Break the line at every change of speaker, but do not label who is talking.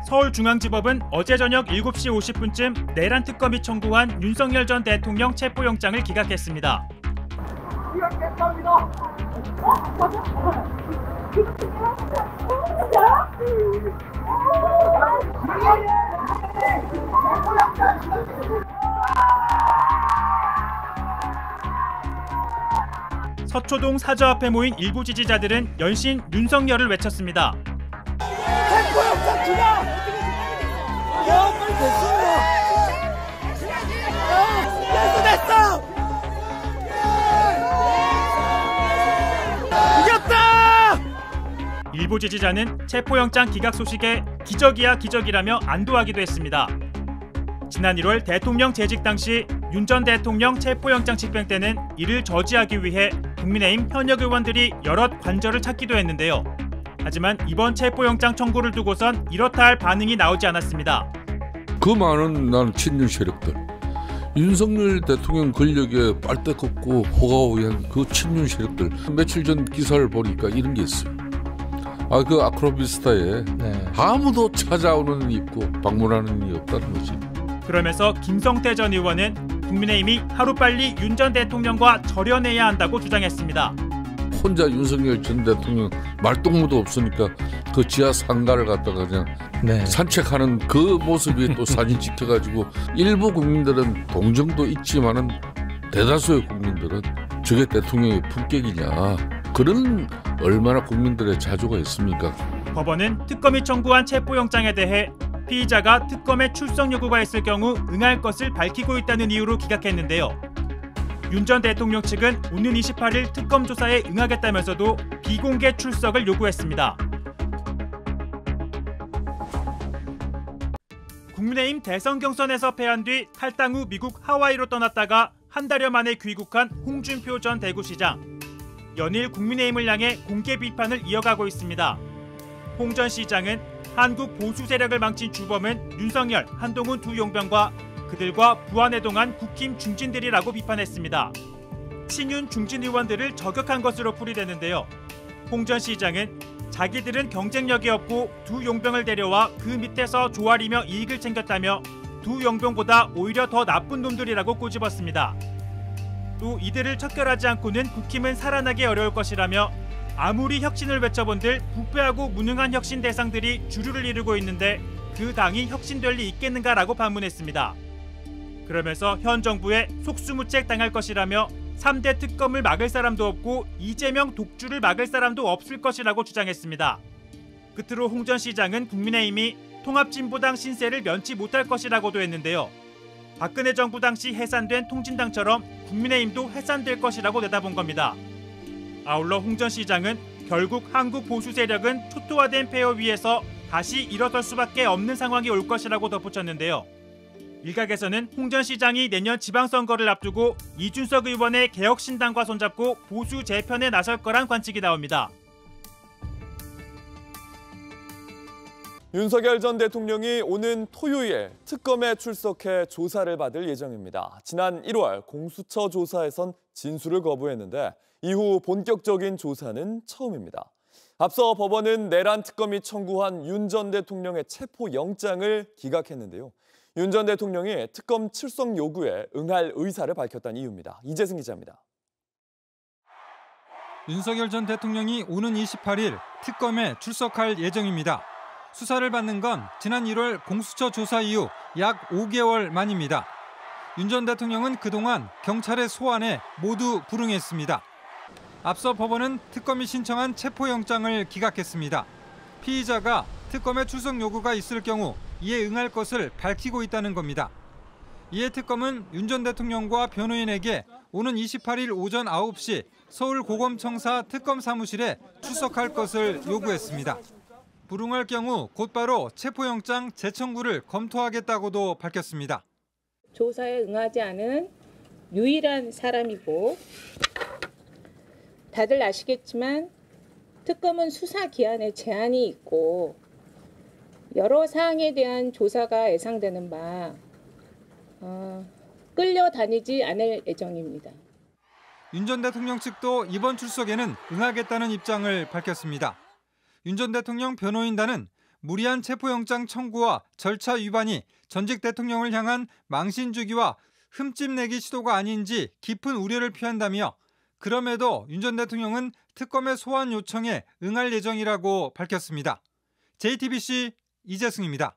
서울중앙지법은 어제 저녁 7시 50분쯤 내란 특검이 청구한 윤석열 전 대통령 체포영장을 기각했습니다. 서초동 사저 앞에 모인 일부 지지자들은 연신 윤석열을 외쳤습니다.
체포영장 기각! 빨리 됐어!
이겼다! 일부 지지자는 체포영장 기각 소식에 기적이야 기적이라며 안도하기도 했습니다. 지난 1월 대통령 재직 당시 윤 전 대통령 체포영장 집행 때는 이를 저지하기 위해 국민의힘 현역 의원들이 여럿 관절을 찾기도 했는데요. 하지만 이번 체포영장 청구를 두고선 이렇다 할 반응이 나오지 않았습니다.
그 많은 나는 친윤 세력들, 윤석열 대통령 권력에 빨대 꺾고 호가호위한 그 친윤 세력들, 며칠 전 기사를 보니까 이런 게 있어요. 그 아크로비스타에 아무도 찾아오는 이 없고 방문하는 이 없다는 거지.
그러면서 김성태 전 의원은 국민의힘이 하루빨리 윤 전 대통령과 절연해야 한다고 주장했습니다.
혼자 윤석열 전 대통령 말동무도 없으니까 그 지하 상가를 갔다가 그냥 산책하는 그 모습이 또 사진 찍혀가지고 일부 국민들은 동정도 있지만은 대다수의 국민들은 저게 대통령의 품격이냐, 그런 얼마나 국민들의 자조가 있습니까? 법원은
특검이 청구한 체포영장에 대해 피의자가 특검에 출석 요구가 있을 경우 응할 것을 밝히고 있다는 이유로 기각했는데요. 윤 전 대통령 측은 오는 28일 특검 조사에 응하겠다면서도 비공개 출석을 요구했습니다. 국민의힘 대선 경선에서 패한 뒤 탈당 후 미국 하와이로 떠났다가 한 달여 만에 귀국한 홍준표 전 대구시장. 연일 국민의힘을 향해 공개 비판을 이어가고 있습니다. 홍 전 시장은 한국 보수 세력을 망친 주범은 윤석열, 한동훈 두 용병과 그들과 부안해동한 국힘 중진들이라고 비판했습니다. 친윤 중진 의원들을 저격한 것으로 풀이되는데요. 홍 전 시장은 자기들은 경쟁력이 없고 두 용병을 데려와 그 밑에서 조아리며 이익을 챙겼다며 두 용병보다 오히려 더 나쁜 놈들이라고 꼬집었습니다. 또 이들을 척결하지 않고는 국힘은 살아나기 어려울 것이라며 아무리 혁신을 외쳐본들 부패하고 무능한 혁신 대상들이 주류를 이루고 있는데 그 당이 혁신될 리 있겠는가라고 반문했습니다. 그러면서 현 정부에 속수무책 당할 것이라며 3대 특검을 막을 사람도 없고 이재명 독주를 막을 사람도 없을 것이라고 주장했습니다. 끝으로 홍 전 시장은 국민의힘이 통합진보당 신세를 면치 못할 것이라고도 했는데요. 박근혜 정부 당시 해산된 통진당처럼 국민의힘도 해산될 것이라고 내다본 겁니다. 아울러 홍 전 시장은 결국 한국 보수 세력은 초토화된 폐허 위에서 다시 일어설 수밖에 없는 상황이 올 것이라고 덧붙였는데요. 일각에서는 홍 전 시장이 내년 지방선거를 앞두고 이준석 의원의 개혁신당과 손잡고 보수 재편에 나설 거란 관측이 나옵니다.
윤석열 전 대통령이 오는 토요일 특검에 출석해 조사를 받을 예정입니다. 지난 1월 공수처 조사에선 진술을 거부했는데 이후 본격적인 조사는 처음입니다. 앞서 법원은 내란 특검이 청구한 윤 전 대통령의 체포영장을 기각했는데요. 윤 전 대통령이 특검 출석 요구에 응할 의사를 밝혔다는 이유입니다. 이재승 기자입니다.
윤석열 전 대통령이 오는 28일 특검에 출석할 예정입니다. 수사를 받는 건 지난 1월 공수처 조사 이후 약 5개월 만입니다. 윤 전 대통령은 그동안 경찰의 소환에 모두 불응했습니다. 앞서 법원은 특검이 신청한 체포영장을 기각했습니다. 피의자가 특검에 출석 요구가 있을 경우 이에 응할 것을 밝히고 있다는 겁니다. 이에 특검은 윤 전 대통령과 변호인에게 오는 28일 오전 9시 서울고검청사 특검 사무실에 출석할 것을 요구했습니다. 불응할 경우 곧바로 체포영장 재청구를 검토하겠다고도 밝혔습니다.
조사에 응하지 않은 유일한 사람이고 다들 아시겠지만 특검은 수사 기한에 제한이 있고 여러 사항에 대한 조사가 예상되는 바 끌려다니지 않을 예정입니다.
윤 전 대통령 측도 이번 출석에는 응하겠다는 입장을 밝혔습니다. 윤 전 대통령 변호인단은 무리한 체포영장 청구와 절차 위반이 전직 대통령을 향한 망신 주기와 흠집 내기 시도가 아닌지 깊은 우려를 표한다며 그럼에도 윤 전 대통령은 특검의 소환 요청에 응할 예정이라고 밝혔습니다. JTBC 이재승입니다.